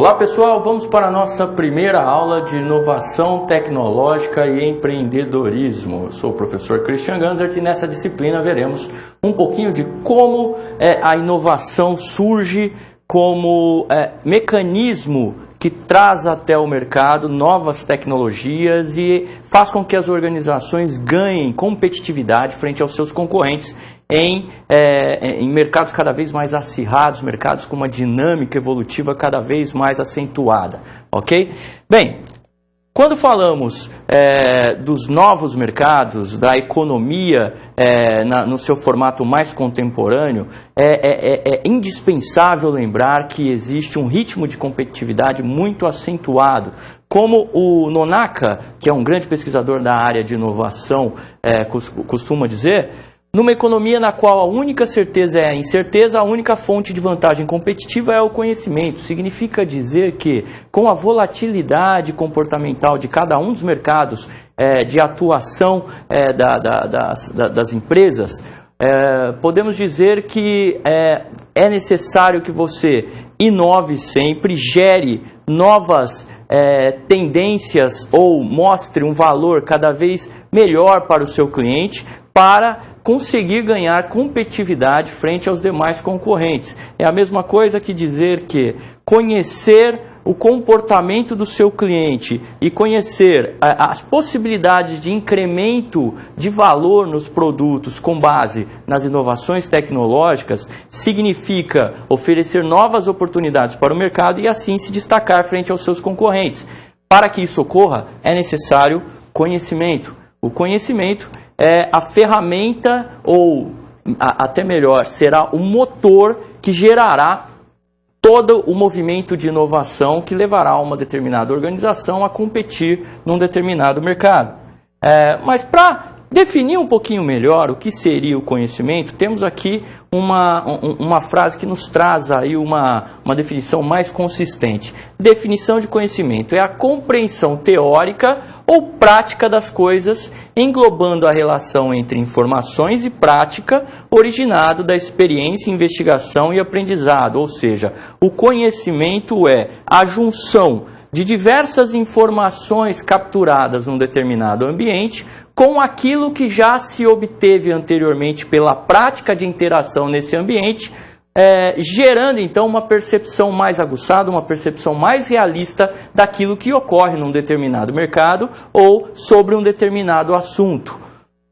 Olá pessoal, vamos para a nossa primeira aula de inovação tecnológica e empreendedorismo. Eu sou o professor Christian Ganzert e nessa disciplina veremos um pouquinho de como a inovação surge como mecanismo que traz até o mercado novas tecnologias e faz com que as organizações ganhem competitividade frente aos seus concorrentes em mercados cada vez mais acirrados, mercados com uma dinâmica evolutiva cada vez mais acentuada, ok? Bem, quando falamos dos novos mercados, da economia no seu formato mais contemporâneo, é indispensável lembrar que existe um ritmo de competitividade muito acentuado. Como o Nonaka, que é um grande pesquisador da área de inovação, costuma dizer, numa economia na qual a única certeza é a incerteza, a única fonte de vantagem competitiva é o conhecimento. Significa dizer que, com a volatilidade comportamental de cada um dos mercados de atuação das empresas, podemos dizer que é necessário que você inove sempre, gere novas tendências ou mostre um valor cada vez melhor para o seu cliente para conseguir ganhar competitividade frente aos demais concorrentes. É a mesma coisa que dizer que conhecer o comportamento do seu cliente e conhecer as possibilidades de incremento de valor nos produtos com base nas inovações tecnológicas significa oferecer novas oportunidades para o mercado e assim se destacar frente aos seus concorrentes. Para que isso ocorra, é necessário conhecimento. O conhecimento é a ferramenta, ou até melhor, será o motor que gerará todo o movimento de inovação que levará uma determinada organização a competir num determinado mercado. Mas para definir um pouquinho melhor o que seria o conhecimento, temos aqui uma frase que nos traz aí uma definição mais consistente. Definição de conhecimento é a compreensão teórica ou prática das coisas, englobando a relação entre informações e prática, originado da experiência, investigação e aprendizado. Ou seja, o conhecimento é a junção de diversas informações capturadas num determinado ambiente com aquilo que já se obteve anteriormente pela prática de interação nesse ambiente, gerando então uma percepção mais aguçada, uma percepção mais realista daquilo que ocorre num determinado mercado ou sobre um determinado assunto.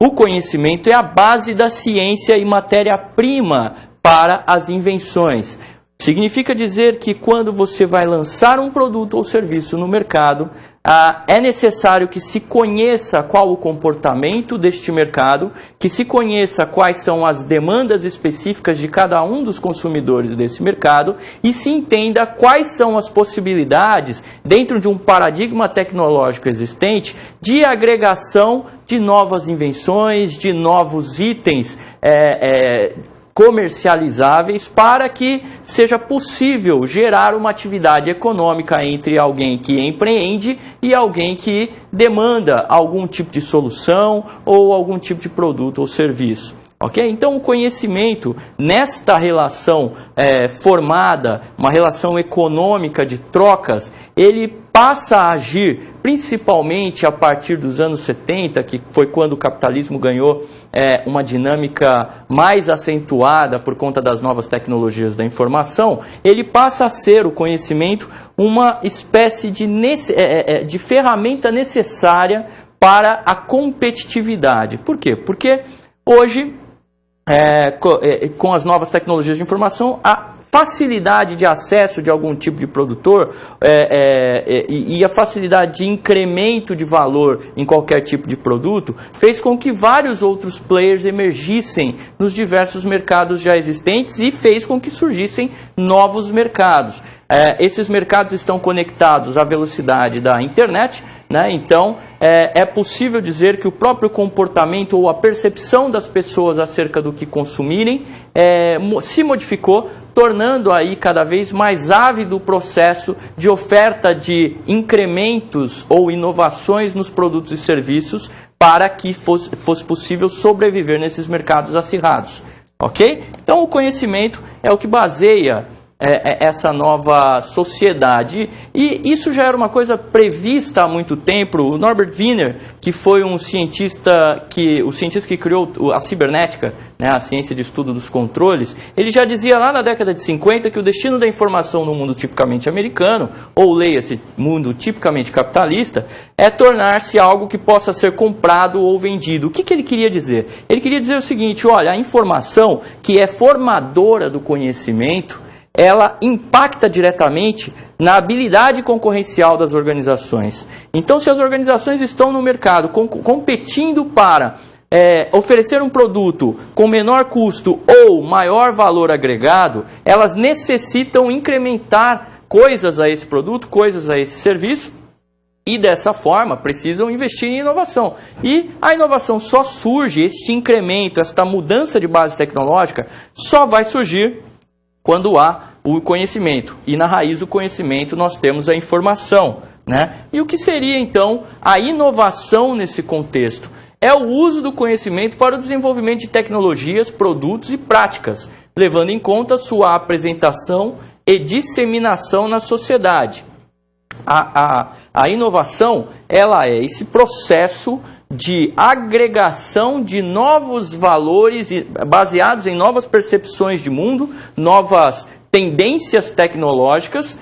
O conhecimento é a base da ciência e matéria-prima para as invenções. Significa dizer que quando você vai lançar um produto ou serviço no mercado, é necessário que se conheça qual o comportamento deste mercado, que se conheça quais são as demandas específicas de cada um dos consumidores desse mercado e se entenda quais são as possibilidades, dentro de um paradigma tecnológico existente, de agregação de novas invenções, de novos itens comercializáveis para que seja possível gerar uma atividade econômica entre alguém que empreende e alguém que demanda algum tipo de solução ou algum tipo de produto ou serviço. Ok? Então o conhecimento nesta relação formada, uma relação econômica de trocas, ele passa a agir principalmente a partir dos anos 70, que foi quando o capitalismo ganhou uma dinâmica mais acentuada por conta das novas tecnologias da informação. Ele passa a ser, o conhecimento, uma espécie de ferramenta necessária para a competitividade. Por quê? Porque hoje, com as novas tecnologias de informação, a facilidade de acesso de algum tipo de produtor e a facilidade de incremento de valor em qualquer tipo de produto fez com que vários outros players emergissem nos diversos mercados já existentes e fez com que surgissem novos mercados. Esses mercados estão conectados à velocidade da internet, né? Então é possível dizer que o próprio comportamento ou a percepção das pessoas acerca do que consumirem se modificou, tornando aí cada vez mais ávido o processo de oferta de incrementos ou inovações nos produtos e serviços para que fosse possível sobreviver nesses mercados acirrados. Ok? Então o conhecimento é o que baseia essa nova sociedade. E isso já era uma coisa prevista há muito tempo. O Norbert Wiener, que foi o cientista que criou a cibernética, né, a ciência de estudo dos controles, ele já dizia lá na década de 50 que o destino da informação no mundo tipicamente americano, ou leia-se, mundo tipicamente capitalista, é tornar-se algo que possa ser comprado ou vendido. O que ele queria dizer? Ele queria dizer o seguinte: olha, a informação que é formadora do conhecimento, ela impacta diretamente na habilidade concorrencial das organizações. Então, se as organizações estão no mercado competindo para oferecer um produto com menor custo ou maior valor agregado, elas necessitam incrementar coisas a esse produto, coisas a esse serviço, e dessa forma precisam investir em inovação. E a inovação só surge, este incremento, esta mudança de base tecnológica, só vai surgir quando há o conhecimento. E na raiz do conhecimento nós temos a informação, né? E o que seria então a inovação nesse contexto? É o uso do conhecimento para o desenvolvimento de tecnologias, produtos e práticas, levando em conta sua apresentação e disseminação na sociedade. A inovação, ela é esse processo de agregação de novos valores baseados em novas percepções de mundo, novas tendências tecnológicas,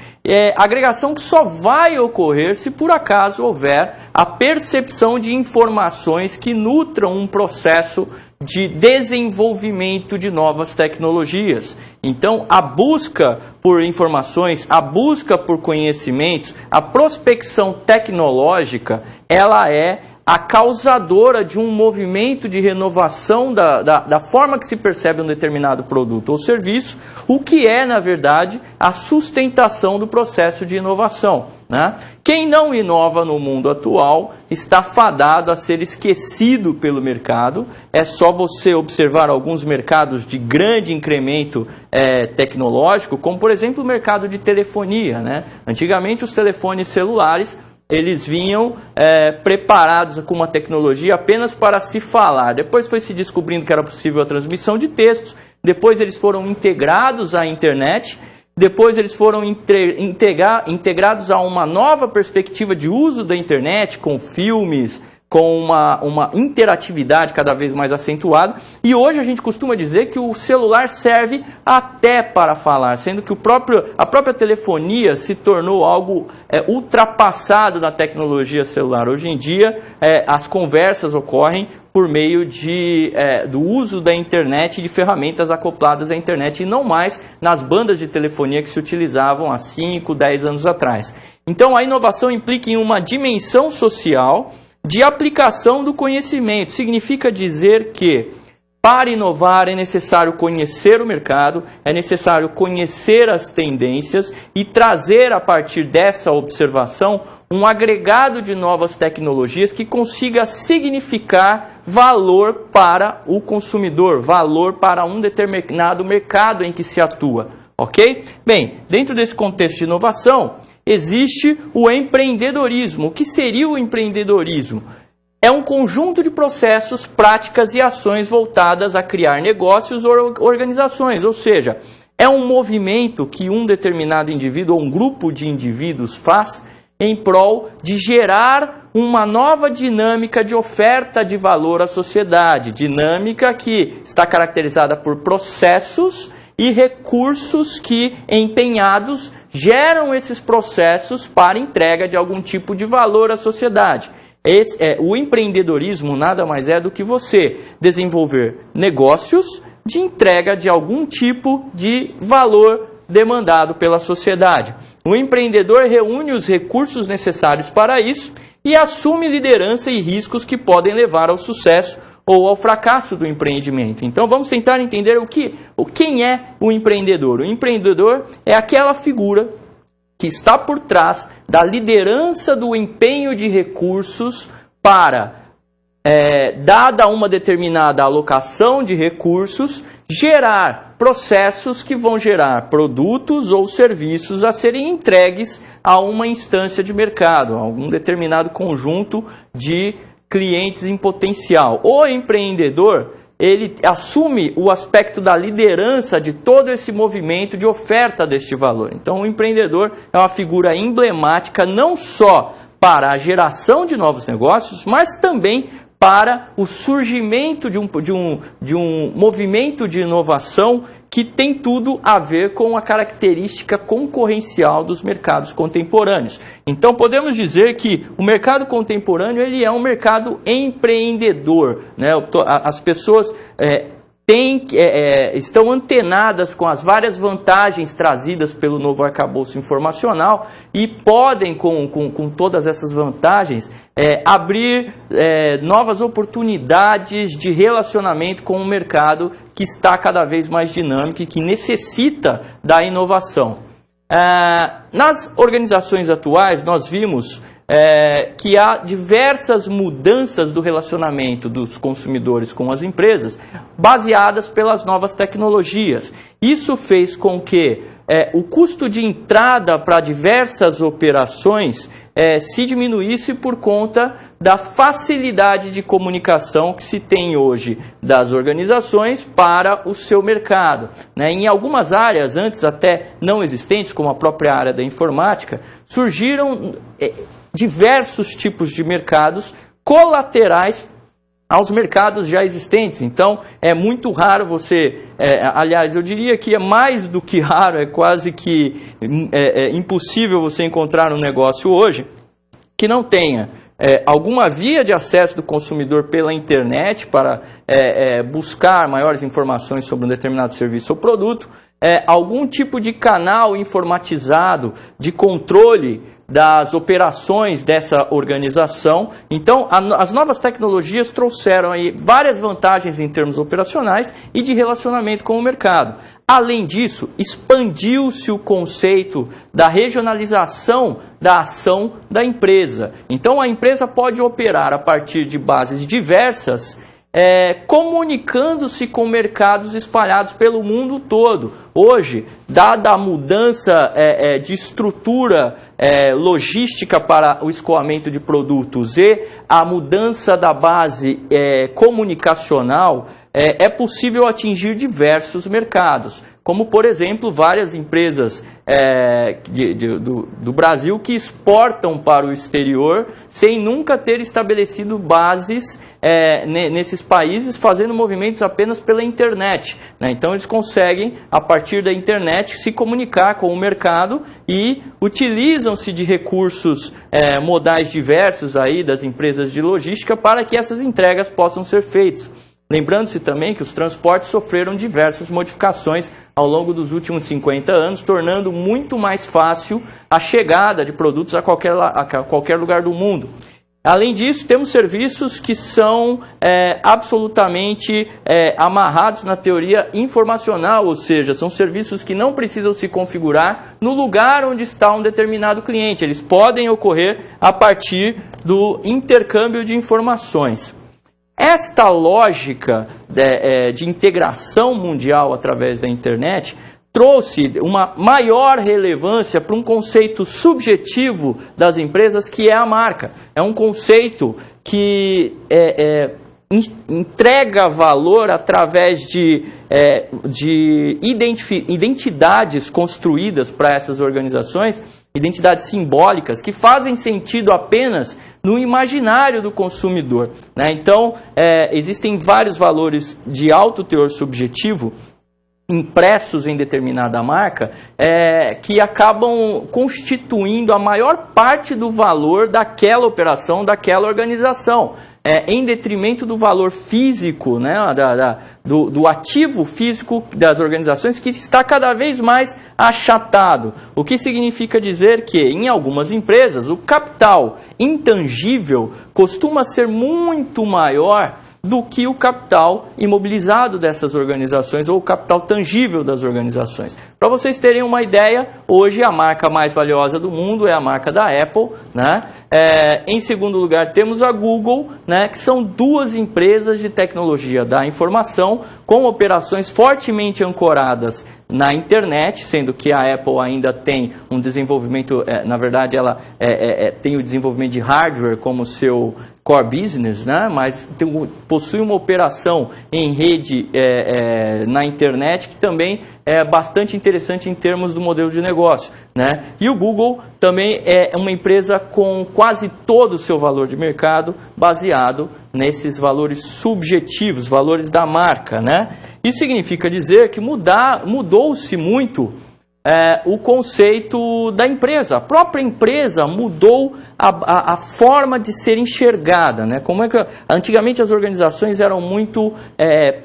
agregação que só vai ocorrer se por acaso houver a percepção de informações que nutram um processo de desenvolvimento de novas tecnologias. Então, a busca por informações, a busca por conhecimentos, a prospecção tecnológica, ela é a causadora de um movimento de renovação da forma que se percebe um determinado produto ou serviço, o que é, na verdade, a sustentação do processo de inovação, né? Quem não inova no mundo atual está fadado a ser esquecido pelo mercado. É só você observar alguns mercados de grande incremento tecnológico, como, por exemplo, o mercado de telefonia, né? Antigamente, os telefones celulares eles vinham preparados com uma tecnologia apenas para se falar. Depois foi se descobrindo que era possível a transmissão de textos. Depois eles foram integrados à internet. Depois eles foram integrados a uma nova perspectiva de uso da internet, com filmes, com uma interatividade cada vez mais acentuada. E hoje a gente costuma dizer que o celular serve até para falar, sendo que a própria telefonia se tornou algo ultrapassado na tecnologia celular. Hoje em dia, as conversas ocorrem por meio do uso da internet e de ferramentas acopladas à internet, e não mais nas bandas de telefonia que se utilizavam há 5, 10 anos atrás. Então, a inovação implica em uma dimensão social de aplicação do conhecimento. Significa dizer que, para inovar, é necessário conhecer o mercado, é necessário conhecer as tendências e trazer, a partir dessa observação, um agregado de novas tecnologias que consiga significar valor para o consumidor, valor para um determinado mercado em que se atua. Ok? Bem, dentro desse contexto de inovação, existe o empreendedorismo. O que seria o empreendedorismo? É um conjunto de processos, práticas e ações voltadas a criar negócios ou organizações, ou seja, é um movimento que um determinado indivíduo ou um grupo de indivíduos faz em prol de gerar uma nova dinâmica de oferta de valor à sociedade, dinâmica que está caracterizada por processos e recursos que, empenhados, geram esses processos para entrega de algum tipo de valor à sociedade. O empreendedorismo nada mais é do que você desenvolver negócios de entrega de algum tipo de valor demandado pela sociedade. O empreendedor reúne os recursos necessários para isso e assume liderança e riscos que podem levar ao sucesso ou ao fracasso do empreendimento. Então vamos tentar entender quem é o empreendedor. O empreendedor é aquela figura que está por trás da liderança do empenho de recursos para, dada uma determinada alocação de recursos, gerar processos que vão gerar produtos ou serviços a serem entregues a uma instância de mercado, a algum determinado conjunto de clientes em potencial. O empreendedor ele assume o aspecto da liderança de todo esse movimento de oferta deste valor. Então, o empreendedor é uma figura emblemática não só para a geração de novos negócios, mas também para o surgimento de um movimento de inovação que tem tudo a ver com a característica concorrencial dos mercados contemporâneos. Então, podemos dizer que o mercado contemporâneo ele é um mercado empreendedor, né? As pessoas estão antenadas com as várias vantagens trazidas pelo novo arcabouço informacional e podem, com todas essas vantagens, abrir novas oportunidades de relacionamento com um mercado que está cada vez mais dinâmico e que necessita da inovação. Nas organizações atuais, nós vimos que há diversas mudanças do relacionamento dos consumidores com as empresas, baseadas pelas novas tecnologias. Isso fez com que o custo de entrada para diversas operações se diminuísse por conta da facilidade de comunicação que se tem hoje das organizações para o seu mercado, né? Em algumas áreas, antes até não existentes, como a própria área da informática, surgiram diversos tipos de mercados colaterais aos mercados já existentes. Então, é muito raro você... aliás, eu diria que é mais do que raro, é quase que impossível você encontrar um negócio hoje que não tenha alguma via de acesso do consumidor pela internet para buscar maiores informações sobre um determinado serviço ou produto, algum tipo de canal informatizado de controle das operações dessa organização. Então, as novas tecnologias trouxeram aí várias vantagens em termos operacionais e de relacionamento com o mercado. Além disso, expandiu-se o conceito da regionalização da ação da empresa. Então, a empresa pode operar a partir de bases diversas, comunicando-se com mercados espalhados pelo mundo todo. Hoje, dada a mudança de estrutura logística para o escoamento de produtos e a mudança da base comunicacional, é possível atingir diversos mercados, como, por exemplo, várias empresas do Brasil que exportam para o exterior sem nunca ter estabelecido bases nesses países, fazendo movimentos apenas pela internet, né? Então, eles conseguem, a partir da internet, se comunicar com o mercado e utilizam-se de recursos modais diversos aí das empresas de logística para que essas entregas possam ser feitas. Lembrando-se também que os transportes sofreram diversas modificações ao longo dos últimos 50 anos, tornando muito mais fácil a chegada de produtos a qualquer lugar do mundo. Além disso, temos serviços que são absolutamente amarrados na teoria informacional, ou seja, são serviços que não precisam se configurar no lugar onde está um determinado cliente. Eles podem ocorrer a partir do intercâmbio de informações. Esta lógica de integração mundial através da internet trouxe uma maior relevância para um conceito subjetivo das empresas, que é a marca. É um conceito que entrega valor através de identidades construídas para essas organizações, identidades simbólicas, que fazem sentido apenas no imaginário do consumidor, né? Então, existem vários valores de alto teor subjetivo impressos em determinada marca, que acabam constituindo a maior parte do valor daquela operação, daquela organização, em detrimento do valor físico, né, do ativo físico das organizações, que está cada vez mais achatado. O que significa dizer que, em algumas empresas, o capital intangível costuma ser muito maior do que o capital imobilizado dessas organizações ou o capital tangível das organizações. Para vocês terem uma ideia, hoje a marca mais valiosa do mundo é a marca da Apple, né? Em segundo lugar, temos a Google, né, que são duas empresas de tecnologia da informação com operações fortemente ancoradas na internet, sendo que a Apple ainda tem um desenvolvimento, na verdade ela tem o desenvolvimento de hardware como seu core business, né? Mas possui uma operação em rede na internet que também é bastante interessante em termos do modelo de negócio, né? E o Google também é uma empresa com quase todo o seu valor de mercado baseado nesses valores subjetivos, valores da marca, né? Isso significa dizer que mudou-se muito o conceito da empresa. A própria empresa mudou a forma de ser enxergada, né? Como é que antigamente as organizações eram muito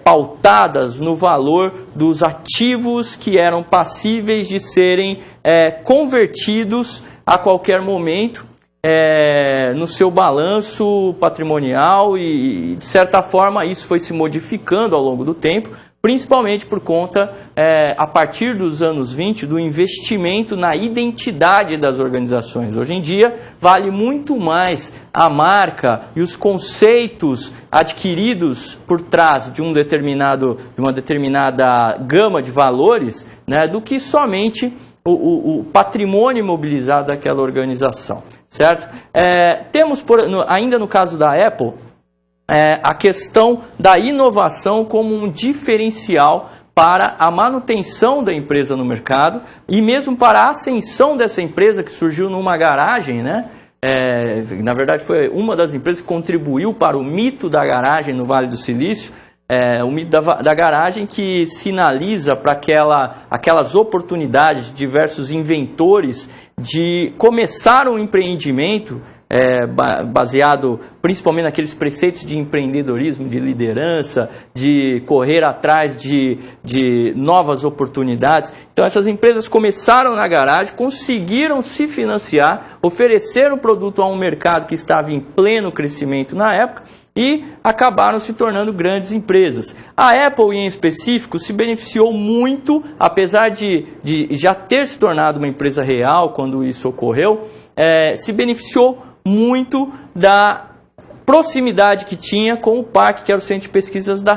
pautadas no valor dos ativos que eram passíveis de serem convertidos a qualquer momento no seu balanço patrimonial e, de certa forma, isso foi se modificando ao longo do tempo, principalmente por conta, a partir dos anos 20, do investimento na identidade das organizações. Hoje em dia, vale muito mais a marca e os conceitos adquiridos por trás de uma determinada gama de valores, né, do que somente o patrimônio imobilizado daquela organização, certo? Temos, ainda no caso da Apple, a questão da inovação como um diferencial para a manutenção da empresa no mercado e mesmo para a ascensão dessa empresa que surgiu numa garagem, né? Na verdade foi uma das empresas que contribuiu para o mito da garagem no Vale do Silício, o mito da garagem que sinaliza para aquelas oportunidades de diversos inventores de começar um empreendimento baseado principalmente naqueles preceitos de empreendedorismo, de liderança, de correr atrás de novas oportunidades. Então essas empresas começaram na garagem, conseguiram se financiar, ofereceram o produto a um mercado que estava em pleno crescimento na época e acabaram se tornando grandes empresas. A Apple, em específico, se beneficiou muito, apesar de já ter se tornado uma empresa real quando isso ocorreu, se beneficiou muito da proximidade que tinha com o parque, que era o centro de pesquisas da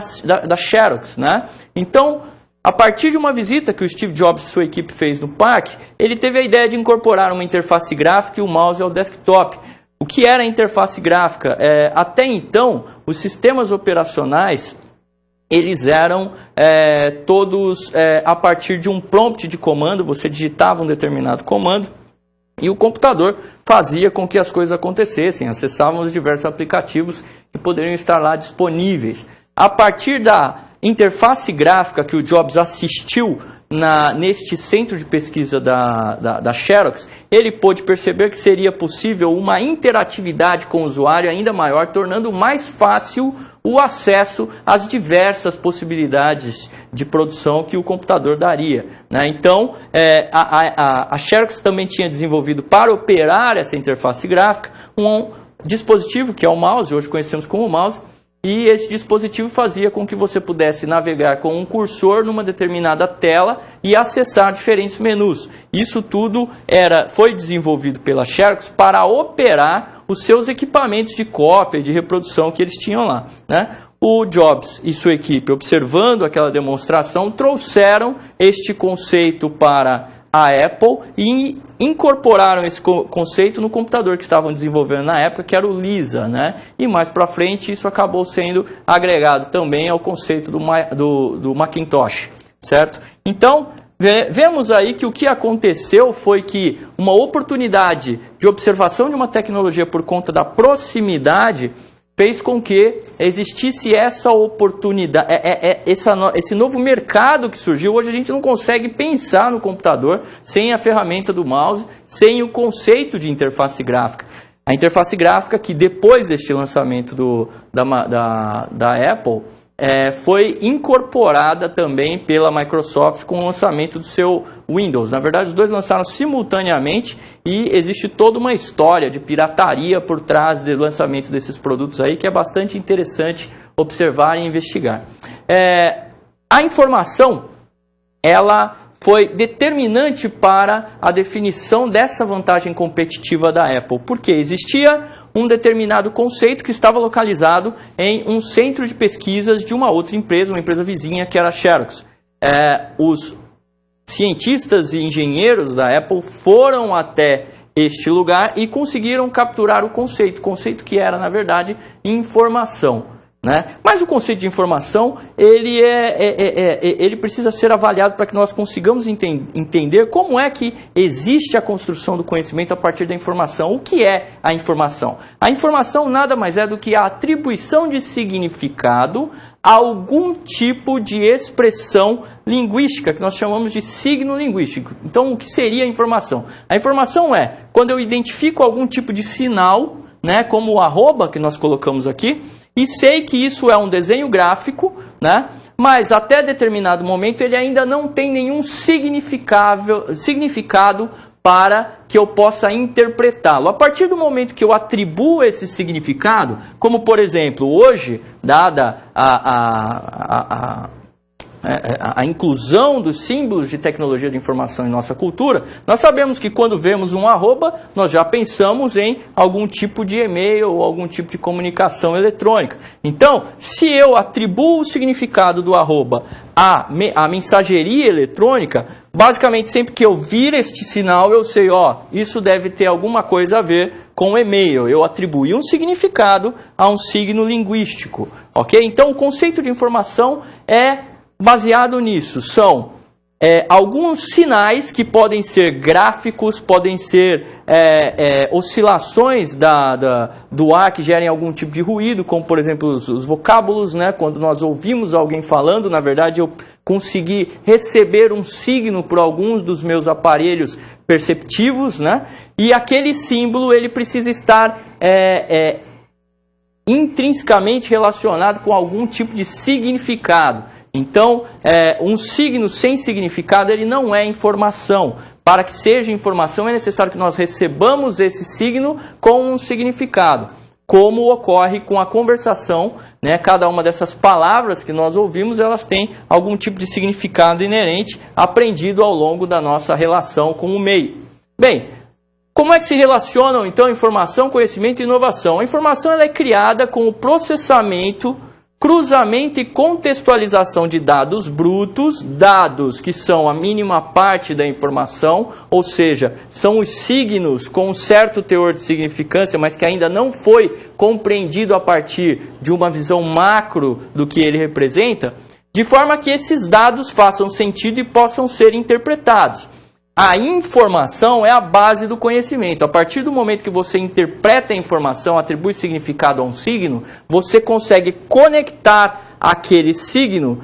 Xerox, né? Então, a partir de uma visita que o Steve Jobs e sua equipe fez no parque, ele teve a ideia de incorporar uma interface gráfica e o mouse ao desktop. O que era a interface gráfica? Até então, os sistemas operacionais eles eram todos a partir de um prompt de comando, você digitava um determinado comando, e o computador fazia com que as coisas acontecessem, acessávamos diversos aplicativos que poderiam estar lá disponíveis. A partir da interface gráfica que o Jobs assistiu neste centro de pesquisa da Xerox, ele pôde perceber que seria possível uma interatividade com o usuário ainda maior, tornando mais fácil o acesso às diversas possibilidades de produção que o computador daria, né? Então, a Xerox também tinha desenvolvido para operar essa interface gráfica um dispositivo que é o mouse, hoje conhecemos como mouse, e esse dispositivo fazia com que você pudesse navegar com um cursor numa determinada tela e acessar diferentes menus. Isso tudo foi desenvolvido pela Xerox para operar os seus equipamentos de cópia e de reprodução que eles tinham lá, né? O Jobs e sua equipe, observando aquela demonstração, trouxeram este conceito para a Apple e incorporaram esse conceito no computador que estavam desenvolvendo na época, que era o Lisa, né? E mais para frente isso acabou sendo agregado também ao conceito do Macintosh, certo? Então, vemos aí que o que aconteceu foi que uma oportunidade de observação de uma tecnologia por conta da proximidade fez com que existisse essa oportunidade, esse novo mercado que surgiu. Hoje a gente não consegue pensar no computador sem a ferramenta do mouse, sem o conceito de interface gráfica. A interface gráfica que depois deste lançamento da Apple, foi incorporada também pela Microsoft com o lançamento do seu Windows. Na verdade, os dois lançaram simultaneamente e existe toda uma história de pirataria por trás do lançamento desses produtos aí, que é bastante interessante observar e investigar. A informação, ela foi determinante para a definição dessa vantagem competitiva da Apple, porque existia um determinado conceito que estava localizado em um centro de pesquisas de uma outra empresa, uma empresa vizinha, que era a Xerox. Os cientistas e engenheiros da Apple foram até este lugar e conseguiram capturar o conceito que era, na verdade, informação. Né? Mas o conceito de informação, ele precisa ser avaliado para que nós consigamos entender como é que existe a construção do conhecimento a partir da informação. O que é a informação? A informação nada mais é do que a atribuição de significado a algum tipo de expressão linguística, que nós chamamos de signo linguístico. Então, o que seria a informação? A informação é quando eu identifico algum tipo de sinal, né, como o arroba que nós colocamos aqui, e sei que isso é um desenho gráfico, né? Mas até determinado momento ele ainda não tem nenhum significado para que eu possa interpretá-lo. A partir do momento que eu atribuo esse significado, como por exemplo, hoje, dada a inclusão dos símbolos de tecnologia de informação em nossa cultura, nós sabemos que quando vemos um arroba, nós já pensamos em algum tipo de e-mail ou algum tipo de comunicação eletrônica. Então, se eu atribuo o significado do arroba à mensageria eletrônica, basicamente sempre que eu vir este sinal, eu sei, isso deve ter alguma coisa a ver com e-mail. Eu atribuí um significado a um signo linguístico, ok? Então, o conceito de informação é baseado nisso. São alguns sinais que podem ser gráficos, podem ser oscilações do ar que gerem algum tipo de ruído, como por exemplo os vocábulos, né? Quando nós ouvimos alguém falando, na verdade eu consegui receber um signo por alguns dos meus aparelhos perceptivos, né? E aquele símbolo ele precisa estar intrinsecamente relacionado com algum tipo de significado. Então, um signo sem significado, ele não é informação. Para que seja informação, é necessário que nós recebamos esse signo com um significado. Como ocorre com a conversação, né? Cada uma dessas palavras que nós ouvimos, elas têm algum tipo de significado inerente, aprendido ao longo da nossa relação com o meio. Bem, como é que se relacionam, então, informação, conhecimento e inovação? A informação ela é criada com o processamento, cruzamento e contextualização de dados brutos, dados que são a mínima parte da informação, ou seja, são os signos com um certo teor de significância, mas que ainda não foi compreendido a partir de uma visão macro do que ele representa, de forma que esses dados façam sentido e possam ser interpretados. A informação é a base do conhecimento. A partir do momento que você interpreta a informação, atribui significado a um signo, você consegue conectar aquele signo,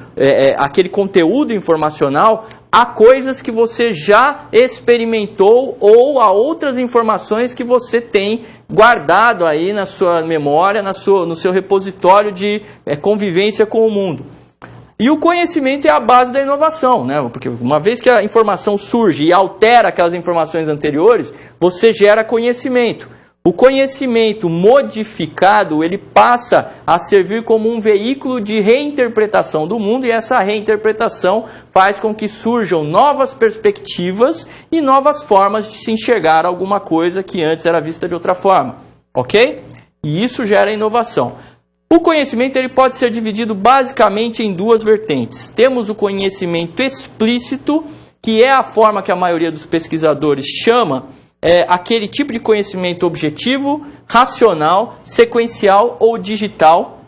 aquele conteúdo informacional, a coisas que você já experimentou ou a outras informações que você tem guardado aí na sua memória, no seu repositório de convivência com o mundo. E o conhecimento é a base da inovação, né? Porque uma vez que a informação surge e altera aquelas informações anteriores, você gera conhecimento. O conhecimento modificado, ele passa a servir como um veículo de reinterpretação do mundo, e essa reinterpretação faz com que surjam novas perspectivas e novas formas de se enxergar alguma coisa que antes era vista de outra forma, ok? E isso gera inovação. O conhecimento ele pode ser dividido basicamente em duas vertentes. Temos o conhecimento explícito, que é a forma que a maioria dos pesquisadores chama aquele tipo de conhecimento objetivo, racional, sequencial ou digital.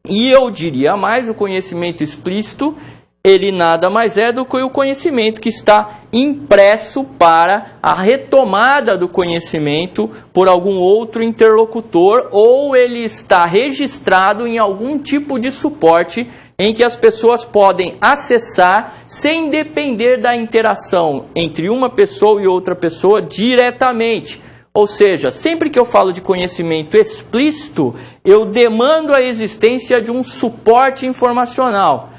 E eu diria mais, o conhecimento explícito, ele nada mais é do que o conhecimento que está impresso para a retomada do conhecimento por algum outro interlocutor, ou ele está registrado em algum tipo de suporte em que as pessoas podem acessar sem depender da interação entre uma pessoa e outra pessoa diretamente. Ou seja, sempre que eu falo de conhecimento explícito, eu demando a existência de um suporte informacional.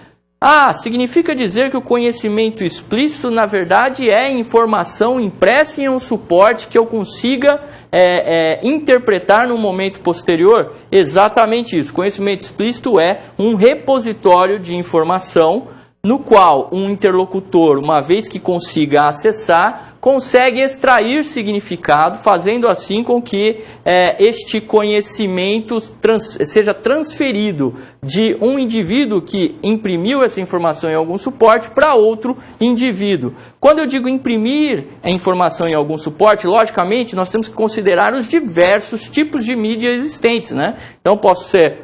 Significa dizer que o conhecimento explícito, na verdade, é informação impressa em um suporte que eu consiga interpretar no momento posterior? Exatamente isso. Conhecimento explícito é um repositório de informação no qual um interlocutor, uma vez que consiga acessar, consegue extrair significado, fazendo assim com que este conhecimento seja transferido de um indivíduo que imprimiu essa informação em algum suporte para outro indivíduo. Quando eu digo imprimir a informação em algum suporte, logicamente nós temos que considerar os diversos tipos de mídia existentes, né? Então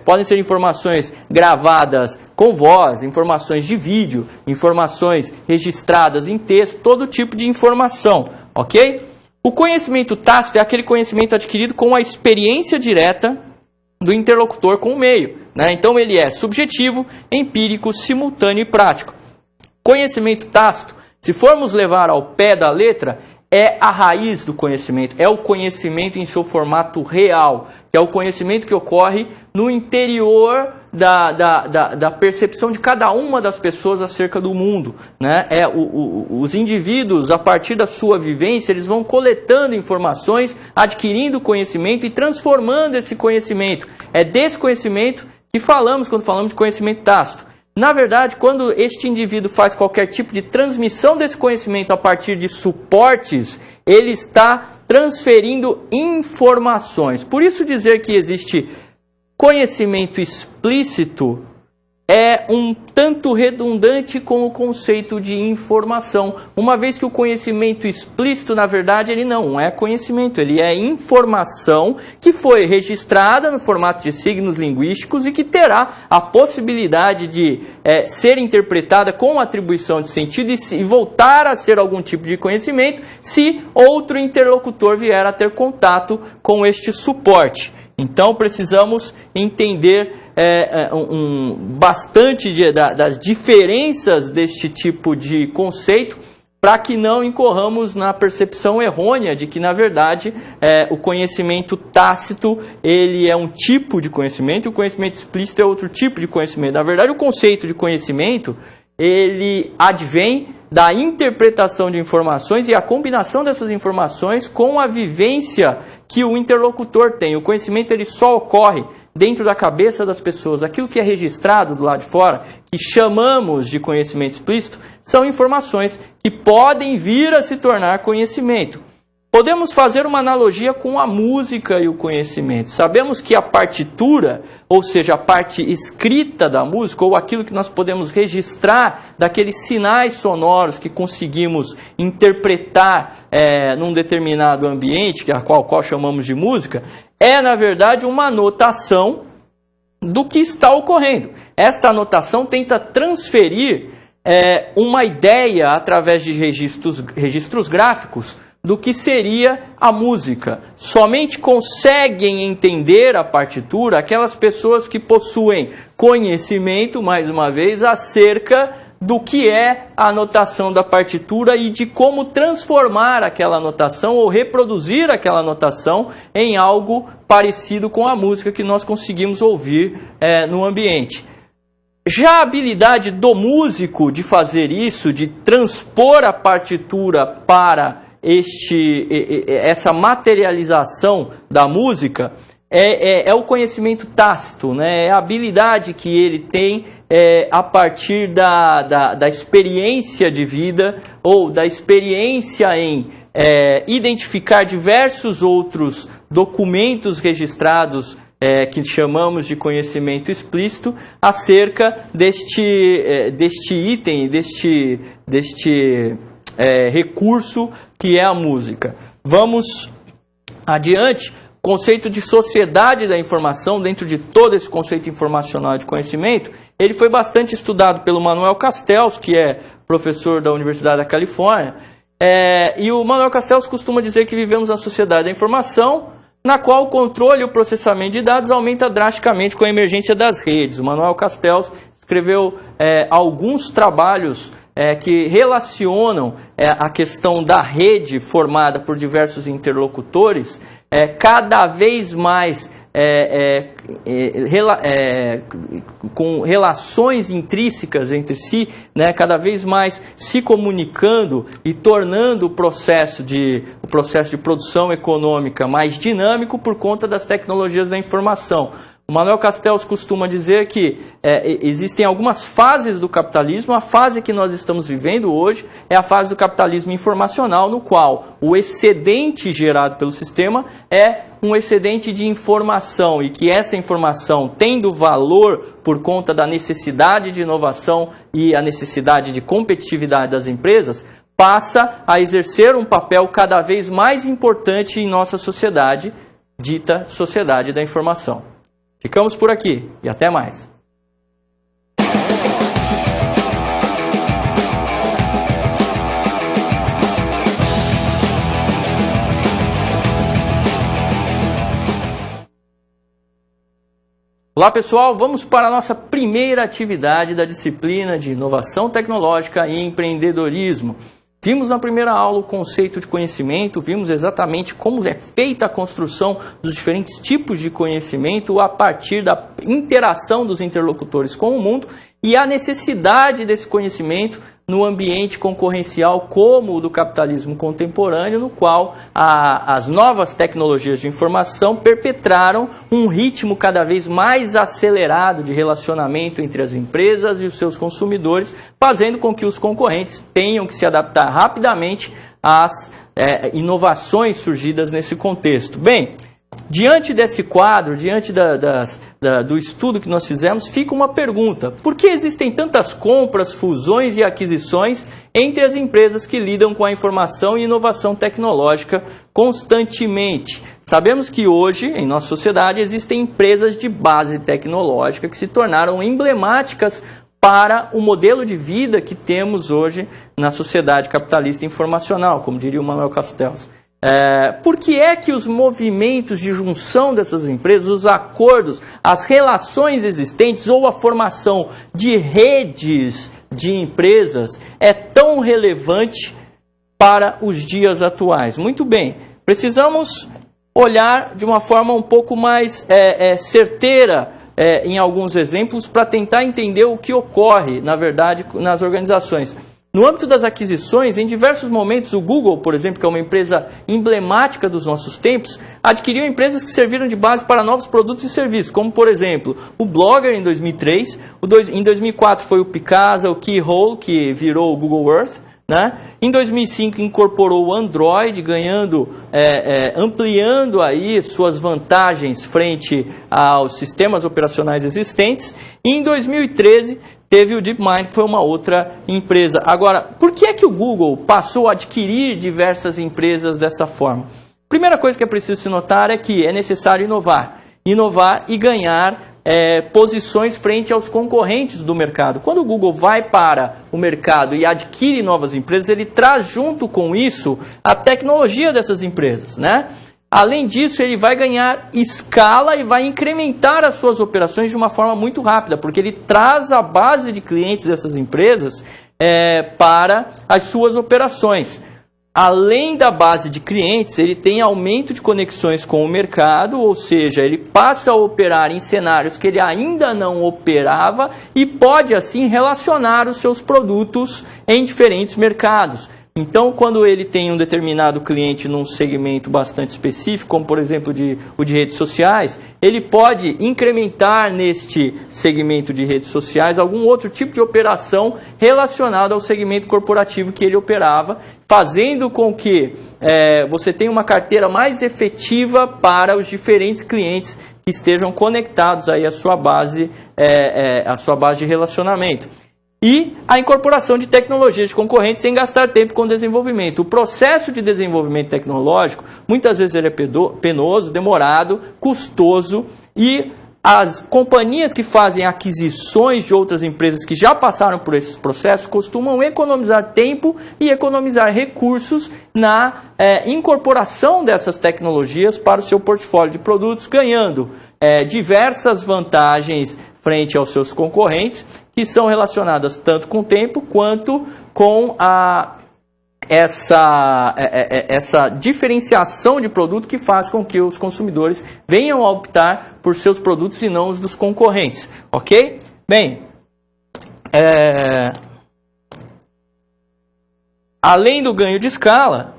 podem ser informações gravadas com voz, informações de vídeo, informações registradas em texto, todo tipo de informação, ok? O conhecimento tácito é aquele conhecimento adquirido com a experiência direta do interlocutor com o meio, né? Então ele é subjetivo, empírico, simultâneo e prático. Conhecimento tácito, se formos levar ao pé da letra, é a raiz do conhecimento, é o conhecimento em seu formato real, que é o conhecimento que ocorre no interior da percepção de cada uma das pessoas acerca do mundo, né? Os indivíduos, a partir da sua vivência, eles vão coletando informações, adquirindo conhecimento e transformando esse conhecimento. É desse conhecimento que falamos quando falamos de conhecimento tácito. Na verdade, quando este indivíduo faz qualquer tipo de transmissão desse conhecimento a partir de suportes, ele está transferindo informações. Por isso dizer que existe conhecimento explícito é um tanto redundante com o conceito de informação, uma vez que o conhecimento explícito, na verdade, ele não é conhecimento, ele é informação que foi registrada no formato de signos linguísticos e que terá a possibilidade de ser interpretada com atribuição de sentido e voltar a ser algum tipo de conhecimento se outro interlocutor vier a ter contato com este suporte. Então precisamos entender bastante das diferenças deste tipo de conceito para que não incorramos na percepção errônea de que, na verdade, o conhecimento tácito ele é um tipo de conhecimento e o conhecimento explícito é outro tipo de conhecimento. Na verdade, o conceito de conhecimento ele advém da interpretação de informações e a combinação dessas informações com a vivência que o interlocutor tem. O conhecimento ele só ocorre dentro da cabeça das pessoas. Aquilo que é registrado do lado de fora, que chamamos de conhecimento explícito, são informações que podem vir a se tornar conhecimento. Podemos fazer uma analogia com a música e o conhecimento. Sabemos que a partitura, ou seja, a parte escrita da música, ou aquilo que nós podemos registrar daqueles sinais sonoros que conseguimos interpretar num determinado ambiente, que é qual chamamos de música, é, na verdade, uma anotação do que está ocorrendo. Esta anotação tenta transferir uma ideia através de registros gráficos do que seria a música. Somente conseguem entender a partitura aquelas pessoas que possuem conhecimento, mais uma vez, acerca do que é a anotação da partitura e de como transformar aquela anotação ou reproduzir aquela anotação em algo parecido com a música que nós conseguimos ouvir no ambiente. Já a habilidade do músico de fazer isso, de transpor a partitura para essa materialização da música, é o conhecimento tácito, né? É a habilidade que ele tem a partir da experiência de vida ou da experiência em identificar diversos outros documentos registrados que chamamos de conhecimento explícito acerca deste item, deste recurso que é a música. Vamos adiante. Conceito de sociedade da informação, dentro de todo esse conceito informacional de conhecimento, ele foi bastante estudado pelo Manuel Castells, que é professor da Universidade da Califórnia, e o Manuel Castells costuma dizer que vivemos na sociedade da informação, na qual o controle e o processamento de dados aumenta drasticamente com a emergência das redes. O Manuel Castells escreveu alguns trabalhos que relacionam a questão da rede formada por diversos interlocutores cada vez mais com relações intrínsecas entre si, né, cada vez mais se comunicando e tornando o processo de produção econômica mais dinâmico por conta das tecnologias da informação. O O Manuel Castells costuma dizer que existem algumas fases do capitalismo. A fase que nós estamos vivendo hoje é a fase do capitalismo informacional, no qual o excedente gerado pelo sistema é um excedente de informação, e que essa informação, tendo valor por conta da necessidade de inovação e a necessidade de competitividade das empresas, passa a exercer um papel cada vez mais importante em nossa sociedade, dita sociedade da informação. Ficamos por aqui e até mais. Olá pessoal, vamos para a nossa primeira atividade da disciplina de Inovação Tecnológica e Empreendedorismo. Vimos na primeira aula o conceito de conhecimento, vimos exatamente como é feita a construção dos diferentes tipos de conhecimento a partir da interação dos interlocutores com o mundo e a necessidade desse conhecimento no ambiente concorrencial como o do capitalismo contemporâneo, no qual as novas tecnologias de informação perpetraram um ritmo cada vez mais acelerado de relacionamento entre as empresas e os seus consumidores, fazendo com que os concorrentes tenham que se adaptar rapidamente às inovações surgidas nesse contexto. Bem, diante desse quadro, diante do estudo que nós fizemos, fica uma pergunta: por que existem tantas compras, fusões e aquisições entre as empresas que lidam com a informação e inovação tecnológica constantemente? Sabemos que hoje, em nossa sociedade, existem empresas de base tecnológica que se tornaram emblemáticas para o modelo de vida que temos hoje na sociedade capitalista informacional, como diria o Manuel Castells. Por que é que os movimentos de junção dessas empresas, os acordos, as relações existentes ou a formação de redes de empresas é tão relevante para os dias atuais? Muito bem, precisamos olhar de uma forma um pouco mais certeira em alguns exemplos para tentar entender o que ocorre, na verdade, nas organizações. No âmbito das aquisições, em diversos momentos, o Google, por exemplo, que é uma empresa emblemática dos nossos tempos, adquiriu empresas que serviram de base para novos produtos e serviços, como, por exemplo, o Blogger em 2003, em 2004 foi o Picasa, o Keyhole, que virou o Google Earth, né? Em 2005 incorporou o Android, ampliando aí suas vantagens frente aos sistemas operacionais existentes. E em 2013 teve o DeepMind, que foi uma outra empresa. Agora, por que é que o Google passou a adquirir diversas empresas dessa forma? Primeira coisa que é preciso se notar é que é necessário inovar e ganhar posições frente aos concorrentes do mercado. Quando o Google vai para o mercado e adquire novas empresas, ele traz junto com isso a tecnologia dessas empresas, né? Além disso, ele vai ganhar escala e vai incrementar as suas operações de uma forma muito rápida, porque ele traz a base de clientes dessas empresas para as suas operações. Além da base de clientes, ele tem aumento de conexões com o mercado, ou seja, ele passa a operar em cenários que ele ainda não operava e pode, assim, relacionar os seus produtos em diferentes mercados. Então, quando ele tem um determinado cliente num segmento bastante específico, como por exemplo o de redes sociais, ele pode incrementar neste segmento de redes sociais algum outro tipo de operação relacionada ao segmento corporativo que ele operava, fazendo com que você tenha uma carteira mais efetiva para os diferentes clientes que estejam conectados aí à sua base de relacionamento. E a incorporação de tecnologias de concorrentes sem gastar tempo com desenvolvimento. O processo de desenvolvimento tecnológico, muitas vezes ele é penoso, demorado, custoso, e as companhias que fazem aquisições de outras empresas que já passaram por esses processos costumam economizar tempo e economizar recursos na incorporação dessas tecnologias para o seu portfólio de produtos, ganhando diversas vantagens frente aos seus concorrentes, que são relacionadas tanto com o tempo quanto com essa diferenciação de produto que faz com que os consumidores venham a optar por seus produtos e não os dos concorrentes. Ok? Bem, além do ganho de escala,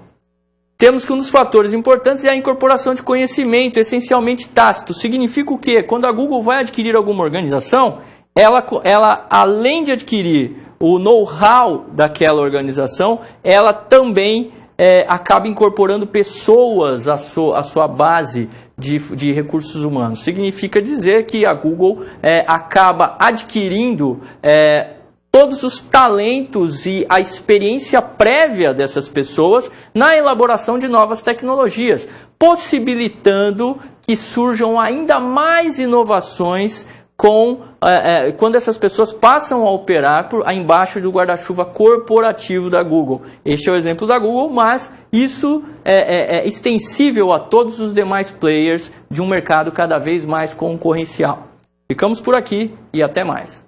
temos que um dos fatores importantes é a incorporação de conhecimento, essencialmente tácito. Significa o quê? Quando a Google vai adquirir alguma organização, ela além de adquirir o know-how daquela organização, ela também acaba incorporando pessoas à sua base de recursos humanos. Significa dizer que a Google acaba adquirindo todos os talentos e a experiência prévia dessas pessoas na elaboração de novas tecnologias, possibilitando que surjam ainda mais inovações quando essas pessoas passam a operar embaixo do guarda-chuva corporativo da Google. Este é o exemplo da Google, mas isso é extensível a todos os demais players de um mercado cada vez mais concorrencial. Ficamos por aqui e até mais.